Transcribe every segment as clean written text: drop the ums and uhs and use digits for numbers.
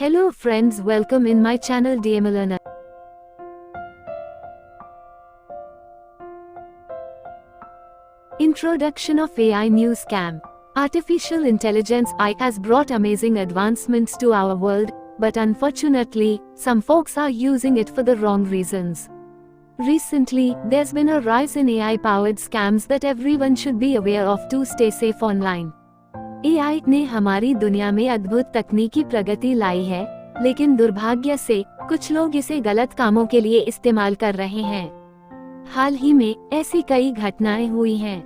Hello friends, welcome in my channel DM Learner. Introduction of AI New Scam. Artificial intelligence AI has brought amazing advancements to our world, but unfortunately, some folks are using it for the wrong reasons. Recently, there's been a rise in AI-powered scams that everyone should be aware of to stay safe online. AI ने हमारी दुनिया में अद्भुत तकनीकी प्रगति लाई है, लेकिन दुर्भाग्य से कुछ लोग इसे गलत कामों के लिए इस्तेमाल कर रहे हैं। हाल ही में ऐसी कई घटनाएं हुई हैं।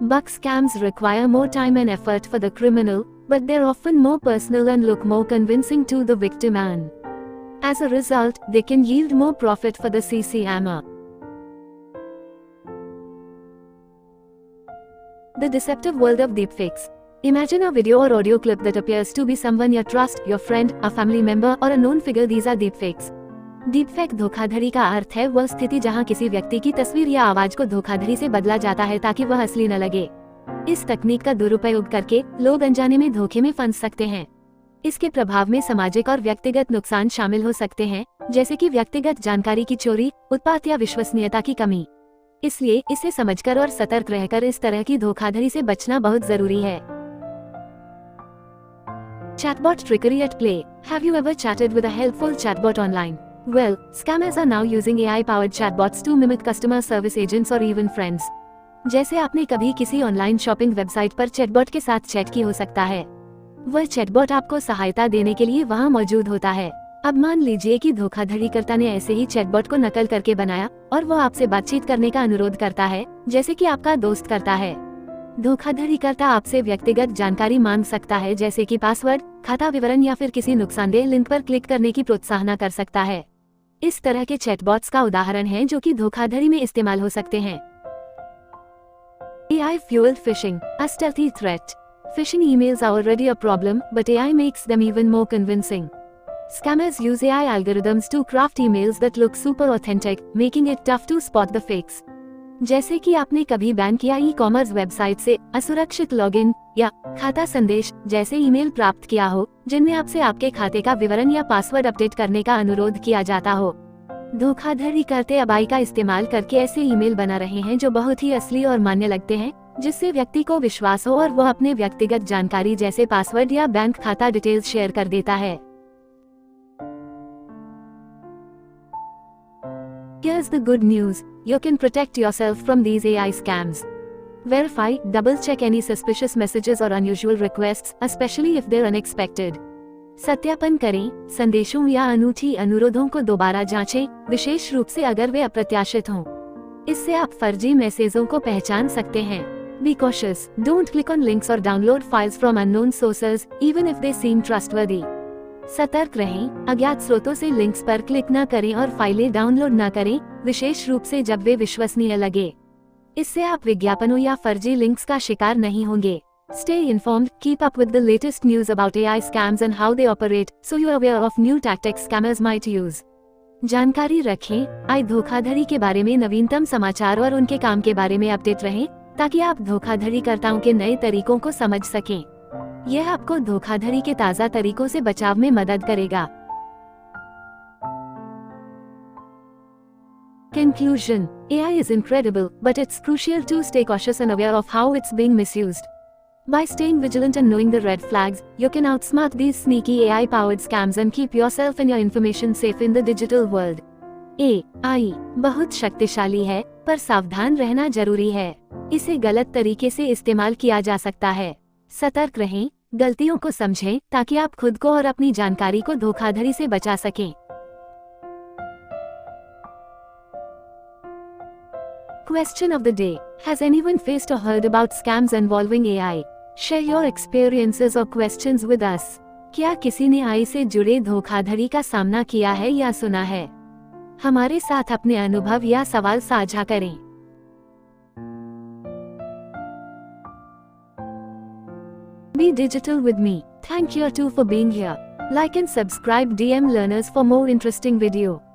Bug scams require more time and effort for the criminal, but they're often more personal and look more convincing to the victim and, as a result, they can yield more profit for the scammer. The deceptive world of deepfakes. Imagine a video or audio clip that appears to be someone you trust, your friend, a family member or a known figure. These are deepfakes. Deepfake धोखाधड़ी का अर्थ है वह स्थिति जहां किसी व्यक्ति की तस्वीर या आवाज को धोखाधड़ी से बदला जाता है ताकि वह असली न लगे। इस तकनीक का दुरुपयोग करके लोग अनजाने में धोखे में फंस सकते हैं। इसके प्रभाव में सामाजिक और व्यक्तिगत नुकसान शामिल हो सकते हैं, जैसे कि व्यक्तिगत जानकारी की चोरी, उत्पात या विश्वसनीयता की कमी। इसलिए इसे समझकर और सतर्क रहकर इस तरह की धोखाधड़ी से बचना बहुत जरूरी है। Chatbot trickery at play. Have you ever chatted with a helpful chatbot online? Well, scammers are now using AI-powered chatbots to mimic customer service agents or even friends. जैसे आपने कभी किसी ऑनलाइन शॉपिंग वेबसाइट पर chatbot के साथ chat की हो सकता है। वह चैटबॉट आपको सहायता देने के लिए वहां मौजूद होता है। अब मान लीजिए कि धोखाधड़ीकर्ता ने ऐसे ही चैटबॉट को नकल करके बनाया और वह आपसे बातचीत करने का अनुरोध करता है, जैसे कि आपका दोस्त करता है। धोखाधड़ीकर्ता आपसे व्यक्तिगत जानकारी मांग सकता है, जैसे कि पासवर्ड, खाता विवरण या फिर किसी नुकसानदेह लिंक पर क्लिक करने की प्रोत्साहन कर सकता है। इस तरह के चैटबॉट्स का उदाहरण है जो कि धोखाधड़ी में इस्तेमाल हो सकते हैं। AI fueled phishing, a stealthy threat. Phishing emails are already a problem, but AI makes them even more convincing. Scammers use AI algorithms to craft emails that look super authentic, making it tough to spot the fakes. जैसे कि आपने कभी bank या e-commerce website से असुरक्षित login या खाता संदेश जैसे ईमेल प्राप्त किया हो, जिनमें आपसे आपके खाते का विवरण या पासवर्ड अपडेट करने का अनुरोध किया जाता हो। धोखाधड़ी करते AI का इस्तेमाल करके ऐसे ईमेल बना रहे हैं जो बहुत ही असली और मान्य लगते हैं, जिससे व्यक्ति को विश्वास हो और वह अपने व्यक्तिगत जानकारी जैसे पासवर्ड या बैंक खाता डिटेल्स शेयर कर देता है। Here's the good news, you can protect yourself from these AI scams. Verify, double-check any suspicious messages or unusual requests, especially if they're unexpected. सत्यापन करें, संदेशों या अनूठी अनुरोधों को दोबारा जांचें, विशेष रूप से अगर वे अप्रत्याशित हों। इससे आप फर्जी मैसेजों को पहचान सकते हैं। Be cautious, don't click on links or download files from unknown sources, even if they seem trustworthy. सतर्क रहें, अज्ञात स्रोतों से लिंक्स पर क्लिक न करें और फाइलें डाउनलोड न करें, विशेष रूप से जब वे विश्वसनीय लगे। इससे आप विज्ञापनों या फर्जी लिंक्स का शिकार नहीं होंगे। Stay informed, keep up with the latest news about AI scams and how they operate, so you're aware of new tactics scammers might use. जानकारी रखें, AI धोखाधड़ी के बारे में नवीनतम समाचार और उनके काम के बारे में अपडेट रहें, ताकि आप धोखाधड़ीकर्ताओं के नए तरीकों को समझ सकें। यह आपको धोखाधड़ी के ताज़ा तरीकों से बचाव में मदद करेगा। Conclusion: AI is incredible, but it's crucial to stay cautious and aware of how it's being misused. By staying vigilant and knowing the red flags, you can outsmart these sneaky AI-powered scams and keep yourself and your information safe in the digital world. AI बहुत शक्तिशाली है, पर सावधान रहना जरूरी है। इसे गलत तरीके से इस्तेमाल किया जा सकता है। सतर्क रहें, गलतियों को समझें, ताकि आप खुद को और अपनी जानकारी को धोखाधड़ी से बचा सकें। Question of the day: Has anyone faced or heard about scams involving AI? Share your experiences or questions with us. क्या किसी ने AI से जुड़े धोखाधड़ी का सामना किया है या सुना है? हमारे साथ अपने अनुभव या सवाल साझा करें। Be digital with me. Thank you too for being here. Like and subscribe DM Learners for more interesting video.